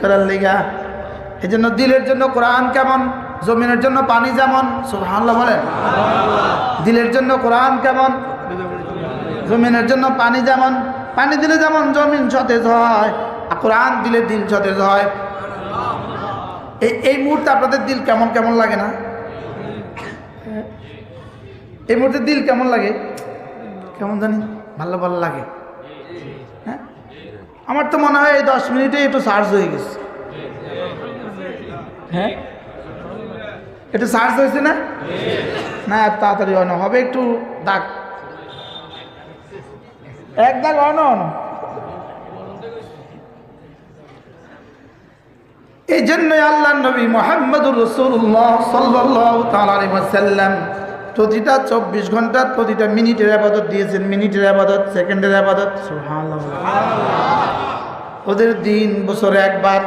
করার লেগা। এই জন্য দিলের জন্য কোরআন কেমন, জমিনের জন্য পানি যেমন। সুবহানাল্লাহ বলেন। দিলের জন্য কোরআন কেমন, জমিনের জন্য পানি যেমন। পানি দিলে যেমন জমিন সতেজ হয়, আর কোরআন দিলে দিল সতেজ হয়। এই মুহূর্তে আপনাদের দিল কেমন কেমন লাগে না? এই মুহূর্তে দিল কেমন লাগে? কেমন জানি ভালো ভালো লাগে। হ্যাঁ, আমার তো মনে হয় এই 10 মিনিটে একটু চার্জ হয়ে গেছে। হ্যাঁ, একটু চার্জ হয়েছে না? না এত তাড়াতাড়ি হয় না, হবে একটু দাগ, এক দাগ অন। এই জন্যই আল্লাহ নবী মুহাম্মদুর রাসূলুল্লাহ সাল্লাল্লাহু তাআলা আলাইহি ওয়াসাল্লাম প্রতিটা 24 ঘন্টার প্রতিটা মিনিটের ইবাদত দিয়েছেন। মিনিটের ইবাদত, সেকেন্ডের ইবাদত। সুবহানাল্লাহ। ওদের দিন বছরে একবার